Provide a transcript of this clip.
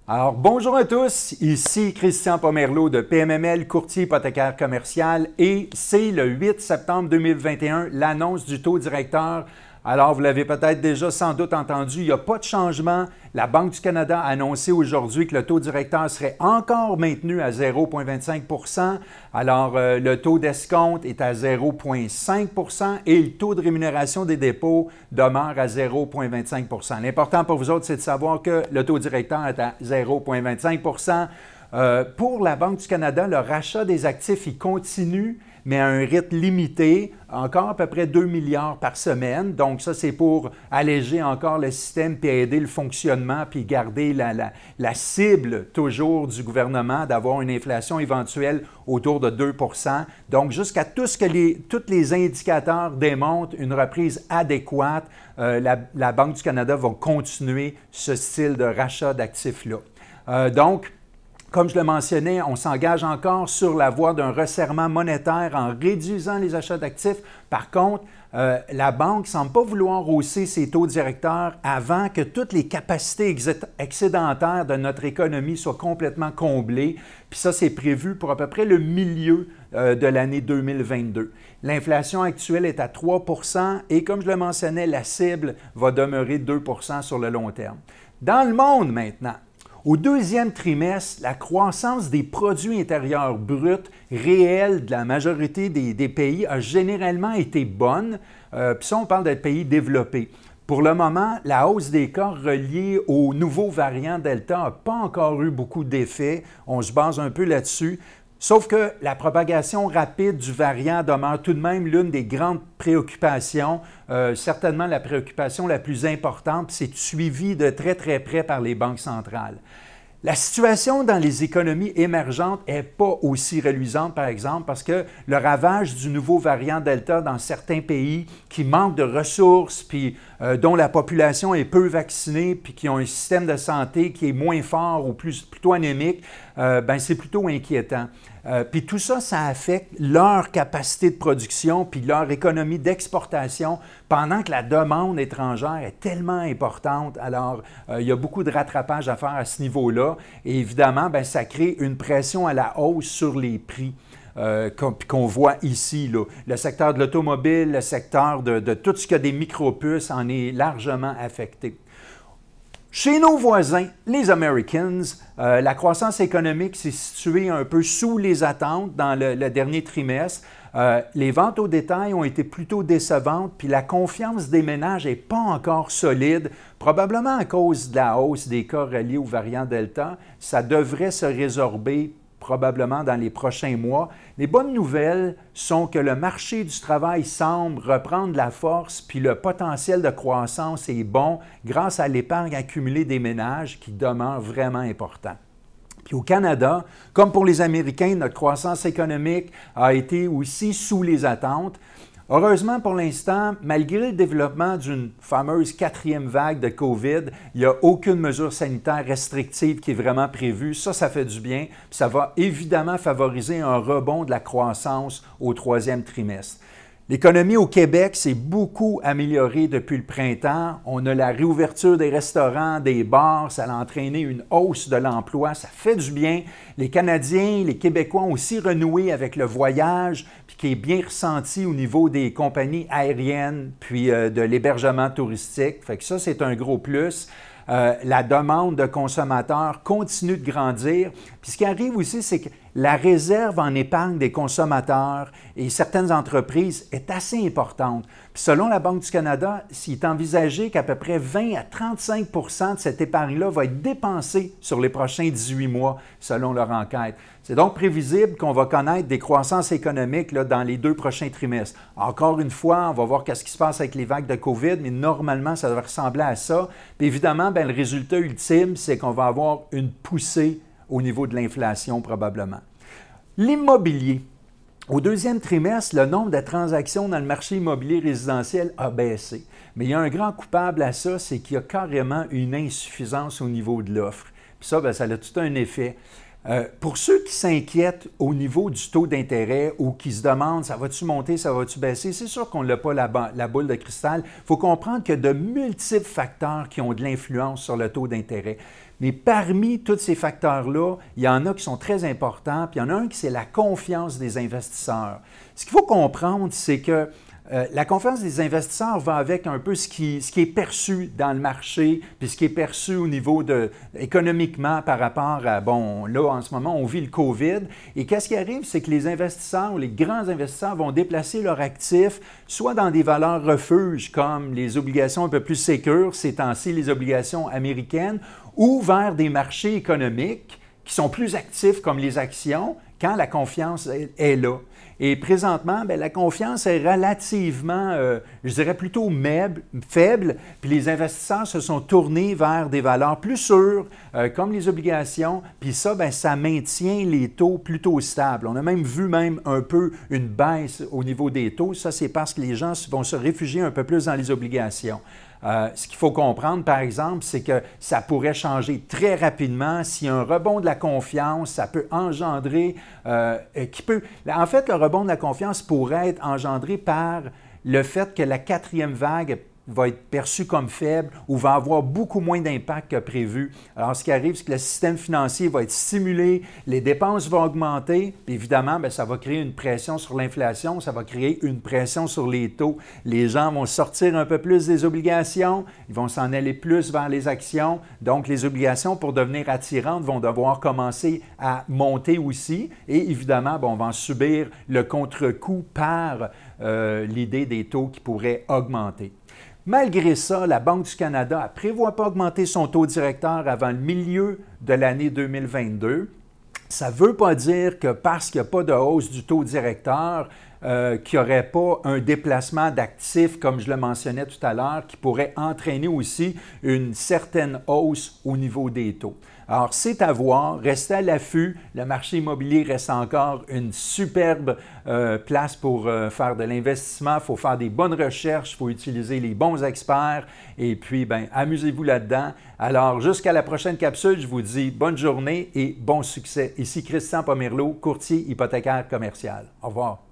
Alors, bonjour à tous, ici Christian Pomerleau de PMML, courtier hypothécaire commercial, et c'est le 8 septembre 2021, l'annonce du taux directeur. Alors, vous l'avez peut-être déjà sans doute entendu, il n'y a pas de changement. La Banque du Canada a annoncé aujourd'hui que le taux directeur serait encore maintenu à 0,25 %. Alors, le taux d'escompte est à 0,5 % et le taux de rémunération des dépôts demeure à 0,25 %. L'important pour vous autres, c'est de savoir que le taux directeur est à 0,25 %. Pour la Banque du Canada, le rachat des actifs, il continue, mais à un rythme limité, encore à peu près 2 milliards par semaine. Donc ça, c'est pour alléger encore le système, puis aider le fonctionnement, puis garder la cible toujours du gouvernement d'avoir une inflation éventuelle autour de 2 %. Donc jusqu'à tous les indicateurs démontrent une reprise adéquate, la Banque du Canada va continuer ce style de rachat d'actifs-là. Donc, comme je le mentionnais, on s'engage encore sur la voie d'un resserrement monétaire en réduisant les achats d'actifs. Par contre, la Banque ne semble pas vouloir hausser ses taux directeurs avant que toutes les capacités excédentaires de notre économie soient complètement comblées. Puis ça, c'est prévu pour à peu près le milieu de l'année 2022. L'inflation actuelle est à 3 % et comme je le mentionnais, la cible va demeurer 2 % sur le long terme. Dans le monde maintenant, au deuxième trimestre, la croissance des produits intérieurs bruts réels de la majorité des pays a généralement été bonne. Puis ça, on parle de pays développés. Pour le moment, la hausse des cas reliés au nouveau variant Delta n'a pas encore eu beaucoup d'effet. On se base un peu là-dessus. Sauf que la propagation rapide du variant demeure tout de même l'une des grandes préoccupations, certainement la préoccupation la plus importante, c'est suivi de très très près par les banques centrales. La situation dans les économies émergentes n'est pas aussi reluisante, par exemple, parce que le ravage du nouveau variant Delta dans certains pays qui manquent de ressources, puis dont la population est peu vaccinée, puis qui ont un système de santé qui est moins fort ou plutôt anémique, c'est plutôt inquiétant. Puis tout ça, ça affecte leur capacité de production puis leur économie d'exportation pendant que la demande étrangère est tellement importante. Alors, il y a beaucoup de rattrapage à faire à ce niveau-là. Et évidemment, ça crée une pression à la hausse sur les prix. Qu'on voit ici. Là. Le secteur de l'automobile, le secteur de tout ce qui a des micropuces en est largement affecté. Chez nos voisins, les Americans, la croissance économique s'est située un peu sous les attentes dans le dernier trimestre. Les ventes au détail ont été plutôt décevantes, puis la confiance des ménages n'est pas encore solide, probablement à cause de la hausse des cas reliés au variant Delta. Ça devrait se résorber probablement dans les prochains mois. Les bonnes nouvelles sont que le marché du travail semble reprendre de la force, puis le potentiel de croissance est bon grâce à l'épargne accumulée des ménages qui demeure vraiment important. Puis au Canada, comme pour les Américains, notre croissance économique a été aussi sous les attentes. Heureusement, pour l'instant, malgré le développement d'une fameuse quatrième vague de COVID, il n'y a aucune mesure sanitaire restrictive qui est vraiment prévue. Ça fait du bien. Puis ça va évidemment favoriser un rebond de la croissance au troisième trimestre. L'économie au Québec s'est beaucoup améliorée depuis le printemps. On a la réouverture des restaurants, des bars, ça a entraîné une hausse de l'emploi, ça fait du bien. Les Canadiens, les Québécois ont aussi renoué avec le voyage, puis qui est bien ressenti au niveau des compagnies aériennes, puis de l'hébergement touristique. Fait que ça, c'est un gros plus. La demande de consommateurs continue de grandir. Puis ce qui arrive aussi, c'est que la réserve en épargne des consommateurs et certaines entreprises est assez importante. Puis selon la Banque du Canada, il est envisagé qu'à peu près 20 à 35 % de cette épargne-là va être dépensée sur les prochains 18 mois, selon leur enquête. C'est donc prévisible qu'on va connaître des croissances économiques là, dans les 2 prochains trimestres. Encore une fois, on va voir qu'est-ce qui se passe avec les vagues de COVID, mais normalement, ça devrait ressembler à ça. Puis évidemment, le résultat ultime, c'est qu'on va avoir une poussée au niveau de l'inflation probablement. L'immobilier. Au deuxième trimestre, le nombre de transactions dans le marché immobilier résidentiel a baissé. Mais il y a un grand coupable à ça, c'est qu'il y a carrément une insuffisance au niveau de l'offre. Puis ça, ça a tout un effet. Pour ceux qui s'inquiètent au niveau du taux d'intérêt ou qui se demandent ça va-tu monter, ça va-tu baisser, c'est sûr qu'on n'a pas la boule de cristal. Il faut comprendre qu'il y a de multiples facteurs qui ont de l'influence sur le taux d'intérêt. Mais parmi tous ces facteurs-là, il y en a qui sont très importants, puis il y en a un qui c'est la confiance des investisseurs. Ce qu'il faut comprendre, c'est que la confiance des investisseurs va avec un peu ce qui est perçu dans le marché, puis ce qui est perçu au niveau économiquement par rapport à, bon, là, en ce moment, on vit le COVID. Et qu'est-ce qui arrive, c'est que les investisseurs ou les grands investisseurs vont déplacer leurs actifs soit dans des valeurs refuges, comme les obligations un peu plus sécures, ces temps-ci, les obligations américaines, ou vers des marchés économiques qui sont plus actifs, comme les actions, quand la confiance est là. Et présentement, bien, la confiance est relativement, je dirais plutôt faible, puis les investisseurs se sont tournés vers des valeurs plus sûres, comme les obligations, puis ça, bien, ça maintient les taux plutôt stables. On a même vu un peu une baisse au niveau des taux. Ça, c'est parce que les gens vont se réfugier un peu plus dans les obligations. Ce qu'il faut comprendre, par exemple, c'est que ça pourrait changer très rapidement. S'il y a un rebond de la confiance, ça peut engendrer, en fait, le rebond de la confiance pourrait être engendré par le fait que la quatrième vague va être perçue comme faible ou va avoir beaucoup moins d'impact que prévu. Alors, ce qui arrive, c'est que le système financier va être stimulé, les dépenses vont augmenter, puis évidemment, bien, ça va créer une pression sur l'inflation, ça va créer une pression sur les taux. Les gens vont sortir un peu plus des obligations, ils vont s'en aller plus vers les actions, donc les obligations, pour devenir attirantes, vont devoir commencer à monter aussi, et évidemment, bien, on va en subir le contre-coup par l'idée des taux qui pourraient augmenter. Malgré ça, la Banque du Canada ne prévoit pas augmenter son taux directeur avant le milieu de l'année 2022. Ça ne veut pas dire que parce qu'il n'y a pas de hausse du taux directeur, qu'il n'y aurait pas un déplacement d'actifs, comme je le mentionnais tout à l'heure, qui pourrait entraîner aussi une certaine hausse au niveau des taux. Alors, c'est à voir, restez à l'affût. Le marché immobilier reste encore une superbe place pour faire de l'investissement. Il faut faire des bonnes recherches, il faut utiliser les bons experts et puis, bien, amusez-vous là-dedans. Alors, jusqu'à la prochaine capsule, je vous dis bonne journée et bon succès. Ici Christian Pomerleau, courtier hypothécaire commercial. Au revoir.